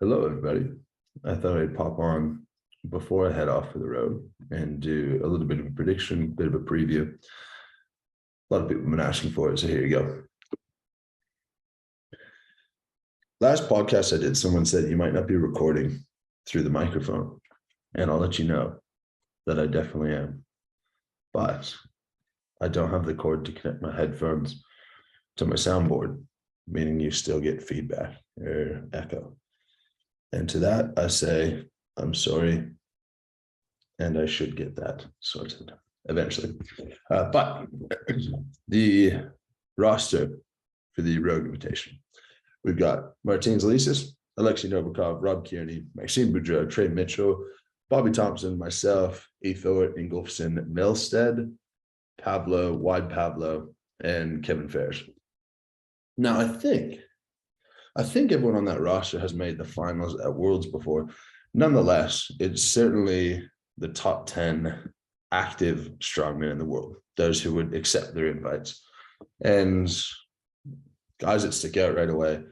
Hello, everybody. I thought I'd pop on before I head off for the road and do a little bit of a prediction, a bit of a preview. A lot of people have been asking for it, so here you go. Last podcast I did, someone said you might not be recording through the microphone, and I'll let you know that I definitely am. But I don't have the cord to connect my headphones to my soundboard, meaning you still get feedback or echo. And to that, I say, I'm sorry, and I should get that sorted eventually. But the roster for the Rogue Invitation, we've got Martins Elisis, Alexei Novikov, Rob Kearney, Maxime Boudreau, Trey Mitchell, Bobby Thompson, myself, Ethor, Ingolfson, Milstead, Pablo, Wide Pablo, and Kevin Ferris. Now, I think everyone on that roster has made the finals at Worlds before. Nonetheless, it's certainly the top 10 active strongmen in the world, those who would accept their invites. And guys that stick out right away,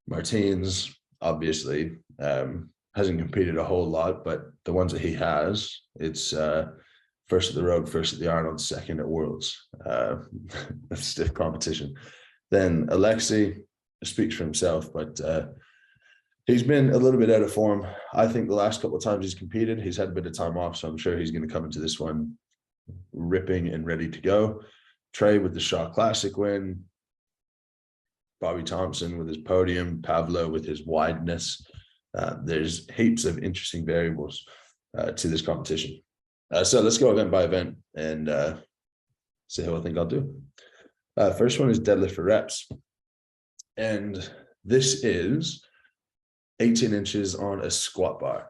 Martins, obviously, hasn't competed a whole lot, but the ones that he has, it's first at the Rogue, first at the Arnold, second at Worlds. That's stiff competition. Then Alexei speaks for himself, but he's been a little bit out of form. I think the last couple of times he's competed, he's had a bit of time off, so I'm sure he's going to come into this one ripping and ready to go. Trey with the Shaw Classic win, Bobby Thompson with his podium, Pablo with his wideness. There's heaps of interesting variables to this competition. So let's go event by event and see how I think I'll do. First one is deadlift for reps. And this is 18 inches on a squat bar,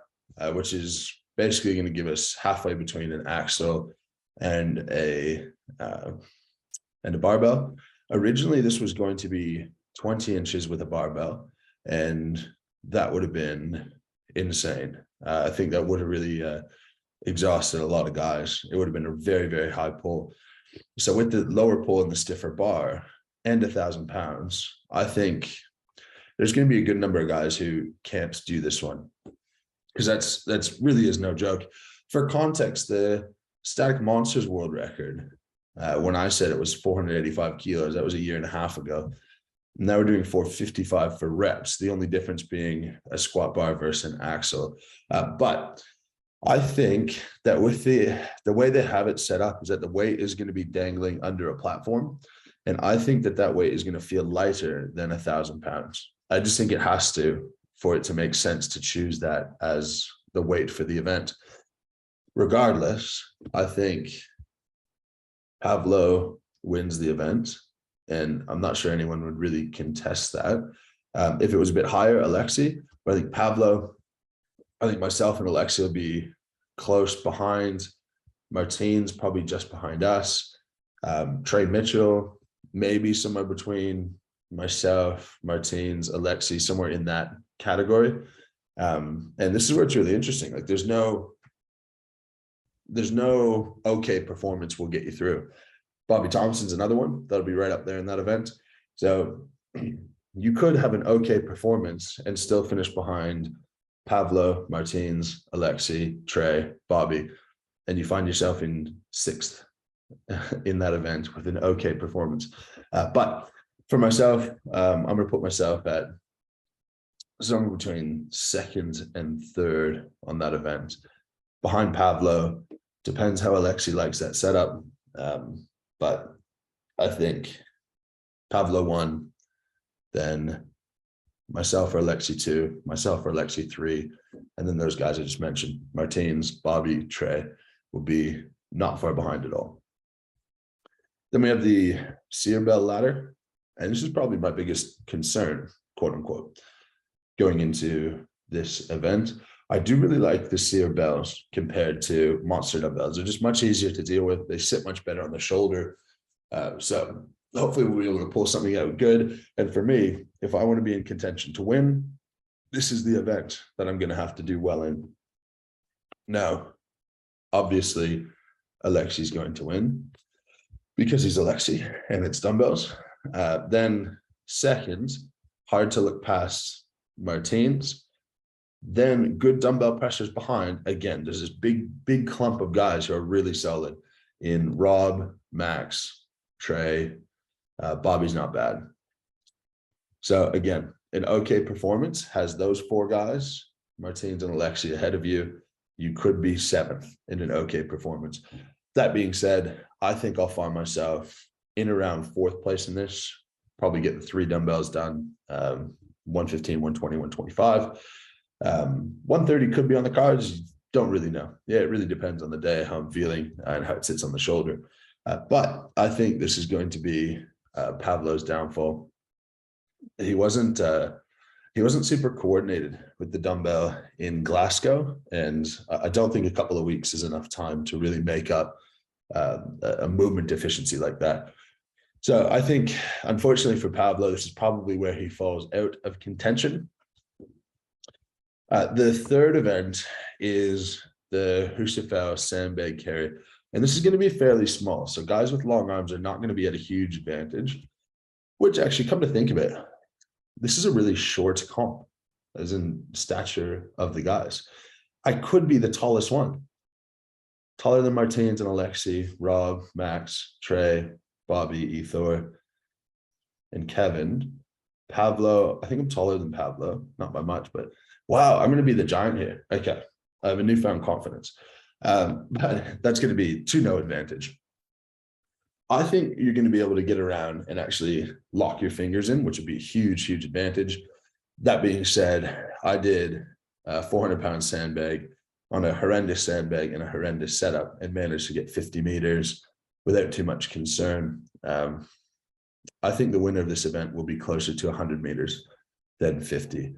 which is basically going to give us halfway between an axle and a barbell. Originally, this was going to be 20 inches with a barbell, and that would have been insane. I think that would have really exhausted a lot of guys. It would have been a very, very high pull. So with the lower pull and the stiffer bar and 1,000 pounds, I think there's going to be a good number of guys who can't do this one, because that's really is no joke. For context, the Static Monsters world record, when I said it was 485 kilos, that was a year and a half ago. Now we're doing 455 for reps, the only difference being a squat bar versus an axle. But I think that with the way they have it set up is that the weight is going to be dangling under a platform. And I think that weight is going to feel lighter than 1,000 pounds. I just think it has to, for it to make sense to choose that as the weight for the event. Regardless, I think Pablo wins the event, and I'm not sure anyone would really contest that. If it was a bit higher, Alexei, but I think Pablo, I think myself and Alexei will be close behind. Martins probably just behind us. Trey Mitchell, maybe somewhere between myself, Martins, Alexei, somewhere in that category. And this is where it's really interesting. Like there's no okay performance will get you through. Bobby Thompson's another one that'll be right up there in that event. So you could have an okay performance and still finish behind Pablo, Martins, Alexei, Trey, Bobby, and you find yourself in 6th in that event with an okay performance. But for myself, I'm going to put myself at somewhere between 2nd and 3rd on that event. Behind Pablo, depends how Alexei likes that setup. But I think Pablo 1, then myself or Alexei 2, myself or Alexei 3, and then those guys I just mentioned, Martins, Bobby, Trey, will be not far behind at all. Then we have the sear bell ladder, and this is probably my biggest concern, quote unquote, going into this event. I do really like the sear bells compared to monster dumbbells. They're just much easier to deal with. They sit much better on the shoulder. So hopefully we'll be able to pull something out good. And for me, if I want to be in contention to win, this is the event that I'm going to have to do well in. Now, obviously, Alexei's going to win because he's Alexei and it's dumbbells. Then second, hard to look past Martins. Then good dumbbell pressures behind. Again, there's this big clump of guys who are really solid in Rob, Max, Trey, Bobby's not bad. So again, an okay performance has those 4 guys, Martins and Alexi ahead of you. You could be 7th in an okay performance. That being said, I think I'll find myself in around 4th place in this, probably get the 3 dumbbells done, 115, 120, 125. 130 could be on the cards. Don't really know. Yeah, it really depends on the day, how I'm feeling and how it sits on the shoulder. But I think this is going to be Pavlo's downfall. He wasn't super coordinated with the dumbbell in Glasgow, and I don't think a couple of weeks is enough time to really make up a movement deficiency like that. So I think, unfortunately for Pavlo, this is probably where he falls out of contention. The third event is the Husafel Sandbag carry, and this is going to be fairly small. So guys with long arms are not going to be at a huge advantage, which actually, come to think of it, this is a really short comp, as in stature of the guys. I could be the tallest one, taller than Martins and Alexi, Rob, Max, Trey, Bobby, Ethor, and Kevin. Pavlo, I think I'm taller than Pavlo, not by much, but wow, I'm going to be the giant here. Okay, I have a newfound confidence. But that's going to be to no advantage. I think you're going to be able to get around and actually lock your fingers in, which would be a huge advantage. That being said, I did a 400-pound sandbag on a horrendous sandbag and a horrendous setup and managed to get 50 meters without too much concern. I think the winner of this event will be closer to 100 meters than 50.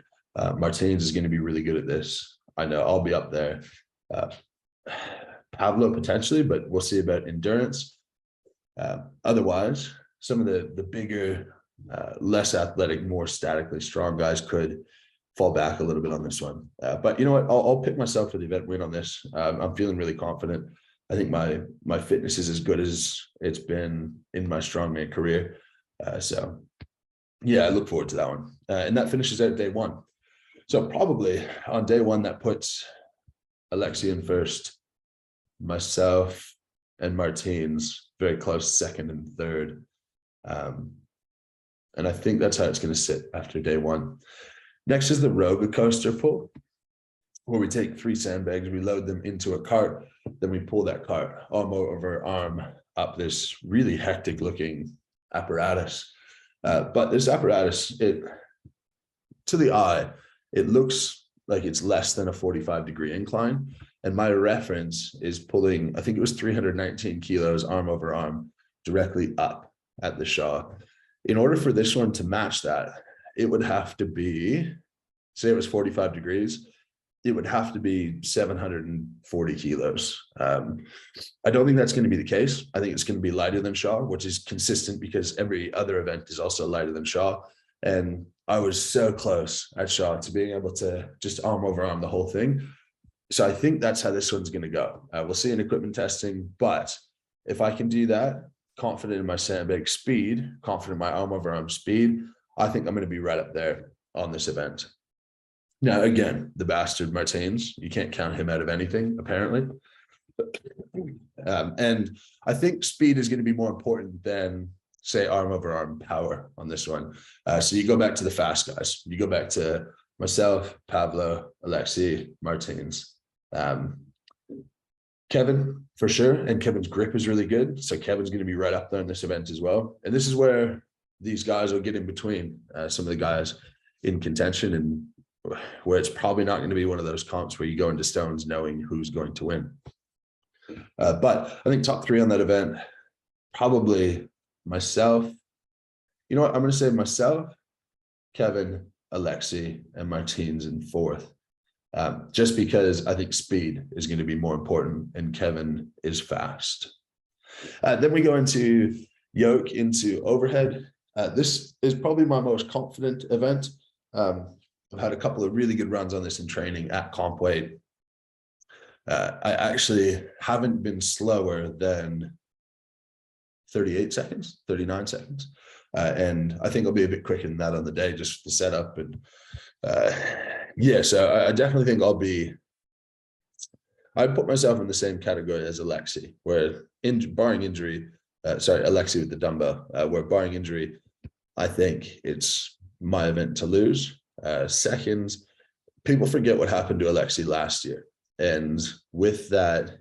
Martins is going to be really good at this. I know I'll be up there. Pavlo potentially, but we'll see about endurance. Otherwise, some of the bigger, less athletic, more statically strong guys could fall back a little bit on this one. But you know what? I'll pick myself for the event win on this. I'm feeling really confident. I think my fitness is as good as it's been in my strongman career. So yeah, I look forward to that one. And that finishes out day 1. So probably on day 1, that puts Alexi in first, myself and Martins very close 2nd and 3rd. And I think that's how it's going to sit after day 1. Next is the roller coaster pull, where we take 3 sandbags, we load them into a cart, then we pull that cart arm over arm up this really hectic looking apparatus. But this apparatus, to the eye, it looks like it's less than a 45-degree incline. And my reference is pulling, I think it was 319 kilos arm over arm directly up at the Shaw. In order for this one to match that, it would have to be, say it was 45 degrees, it would have to be 740 kilos. I don't think that's going to be the case. I think it's going to be lighter than Shaw, which is consistent because every other event is also lighter than Shaw. And I was so close at Shaw to being able to just arm over arm the whole thing. So I think that's how this one's going to go. We'll see in equipment testing, but if I can do that, confident in my sandbag speed, confident in my arm over arm speed, I think I'm going to be right up there on this event. Now, again, the bastard Martins, you can't count him out of anything, apparently. And I think speed is going to be more important than, say, arm over arm power on this one. So you go back to the fast guys. You go back to myself, Pavlo, Alexi, Martins. Kevin, for sure. And Kevin's grip is really good. So Kevin's going to be right up there in this event as well. And this is where these guys will get in between some of the guys in contention, and where it's probably not going to be one of those comps where you go into stones knowing who's going to win. But I think top 3 on that event, probably myself. You know what? I'm going to say myself, Kevin, Alexi, and Martins in 4th. Just because I think speed is going to be more important and Kevin is fast. Then we go into Yoke, into overhead. This is probably my most confident event. I've had a couple of really good runs on this in training at comp weight. I actually haven't been slower than 38 seconds, 39 seconds. And I think I'll be a bit quicker than that on the day, just the setup and Yeah, so I definitely think I'd put myself in the same category as Alexi, where barring injury, Alexi with the dumbbell, where barring injury, I think it's my event to lose. Second, people forget what happened to Alexi last year. And with that,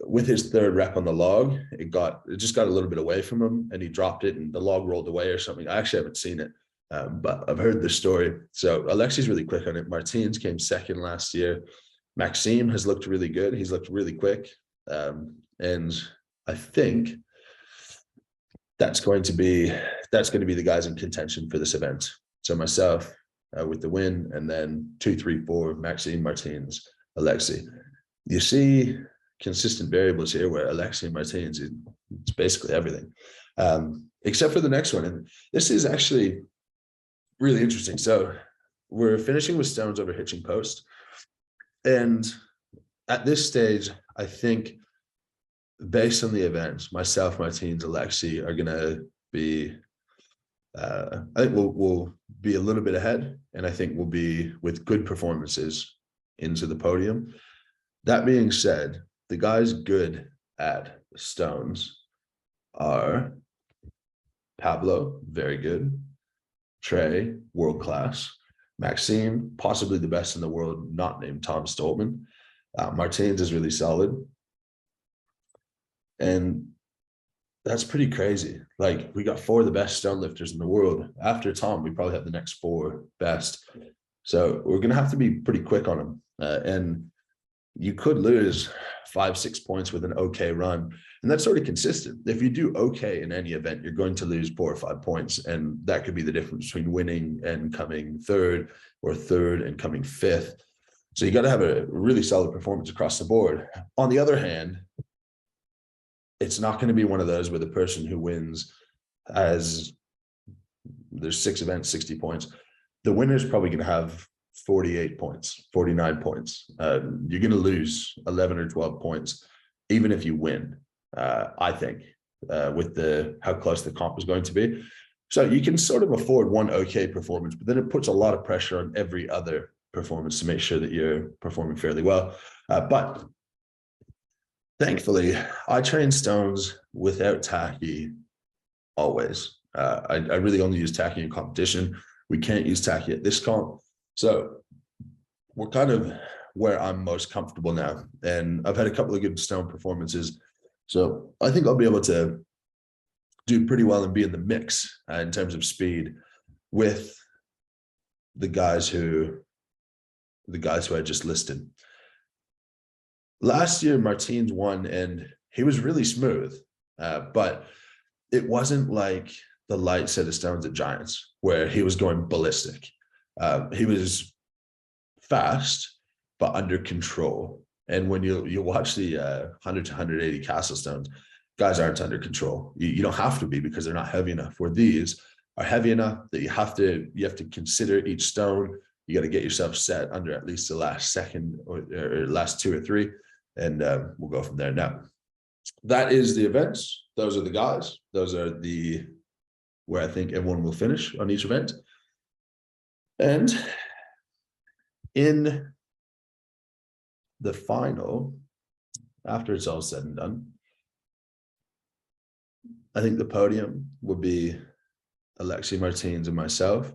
with his third rep on the log, it just got a little bit away from him and he dropped it and the log rolled away or something. I actually haven't seen it, but I've heard the story. So Alexi's really quick on it. Martins came second last year. Maxime has looked really good. He's looked really quick. And I think that's going to be the guys in contention for this event. So myself with the win, and then 2, 3, 4, Maxime, Martins, Alexi. You see consistent variables here where Alexi and Martins, it's basically everything, except for the next one. And this is actually really interesting. So we're finishing with stones over hitching post. And at this stage, I think based on the event, myself, Martins, Alexi are going to be, I think we'll be a little bit ahead. And I think we'll be with good performances into the podium. That being said, the guys good at stones are Pablo, very good. Trey, world-class. Maxime, possibly the best in the world, not named Tom Stoltman. Martins is really solid. And that's pretty crazy. Like, we got 4 of the best stone lifters in the world. After Tom, we probably have the next 4 best. So we're going to have to be pretty quick on them. And you could lose 5, 6 points with an okay run. And that's sort of consistent. If you do okay in any event, you're going to lose 4 or 5 points. And that could be the difference between winning and coming third, or third and coming 5th. So you got to have a really solid performance across the board. On the other hand, it's not going to be one of those where the person who wins there's 6 events, 60 points. The winner is probably going to have 48 points, 49 points. You're going to lose 11 or 12 points, even if you win, I think, with how close the comp is going to be. So you can sort of afford one okay performance, but then it puts a lot of pressure on every other performance to make sure that you're performing fairly well. But thankfully, I train stones without tacky always. I really only use tacky in competition. We can't use tacky at this comp. So we're kind of where I'm most comfortable now. And I've had a couple of good stone performances. So I think I'll be able to do pretty well and be in the mix in terms of speed with the guys who I just listed. Last year, Martins won and he was really smooth, but it wasn't like the light set of stones at Giants where he was going ballistic. He was fast, but under control. And when you watch the 100 to 180 castle stones, guys aren't under control. You don't have to be, because they're not heavy enough. Where these are heavy enough that you have to consider each stone. You got to get yourself set under at least the last second or last 2 or 3, and we'll go from there. Now, that is the events. Those are the guys. Those are where I think everyone will finish on each event. And in the final, after it's all said and done, I think the podium would be Alexi, Martins, and myself.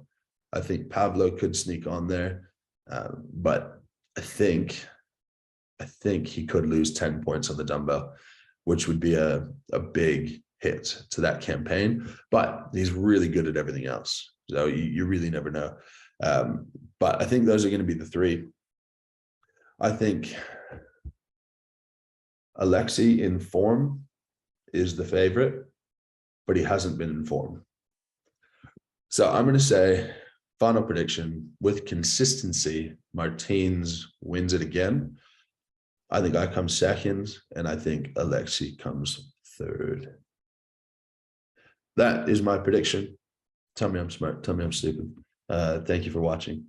I think Pablo could sneak on there, but I think he could lose 10 points on the dumbbell, which would be a big hit to that campaign. But he's really good at everything else, so you really never know. But I think those are going to be the 3. I think Alexi in form is the favorite, but he hasn't been in form. So I'm going to say, final prediction, with consistency, Martins wins it again. I think I come second, and I think Alexi comes third. That is my prediction. Tell me I'm smart. Tell me I'm stupid. Thank you for watching.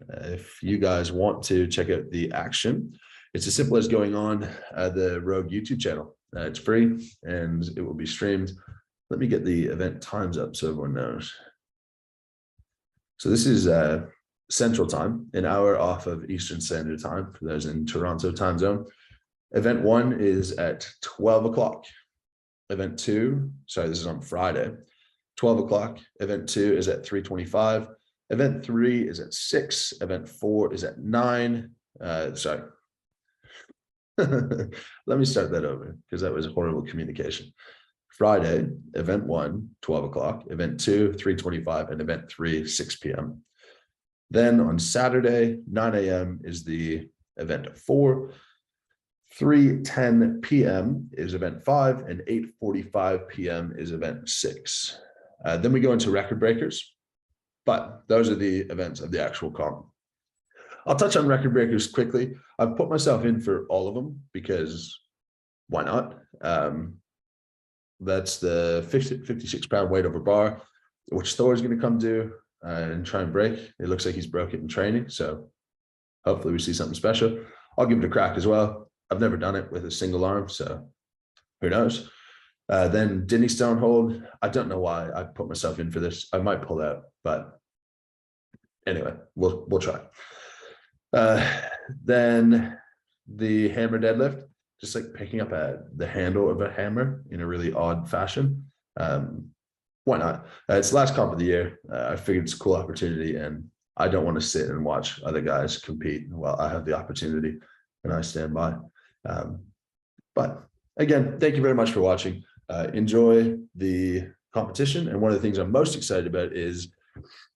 If you guys want to check out the action, it's as simple as going on the Rogue YouTube channel. It's free and it will be streamed. Let me get the event times up so everyone knows. So this is Central Time, an hour off of Eastern Standard Time for those in Toronto time zone. Event 1 is at 12 o'clock. Event 2, sorry, this is on Friday, 12 o'clock. Event 2 is at 3:25. Event 3 is at 6. Event 4 is at 9. Sorry. Let me start that over because that was horrible communication. Friday, event 1, 12 o'clock. Event 2, 3:25. And event 3, 6 p.m. Then on Saturday, 9 a.m. is the event 4. 3:10 p.m. is event 5, and 8:45 p.m. is event 6. Then we go into record breakers, but those are the events of the actual comp. I'll touch on record breakers quickly. I've put myself in for all of them because why not? That's the 56-pound weight over bar, which Thor is going to come do and try and break. It looks like he's broke it in training, so hopefully we see something special. I'll give it a crack as well. I've never done it with a single arm, so who knows? Then Dinny Stone hold. I don't know why I put myself in for this. I might pull out, but anyway, we'll try. Then the hammer deadlift, just like picking up the handle of a hammer in a really odd fashion. Why not? It's the last comp of the year. I figured it's a cool opportunity, and I don't want to sit and watch other guys compete while I have the opportunity and I stand by. But again, thank you very much for watching. Enjoy the competition. And one of the things I'm most excited about is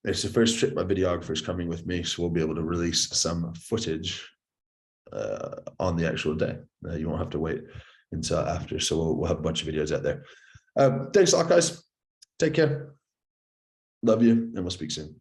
it's the first trip my videographer is coming with me, so we'll be able to release some footage on the actual day. You won't have to wait until after, so we'll have a bunch of videos out there. Thanks a lot, guys. Take care. Love you, and we'll speak soon.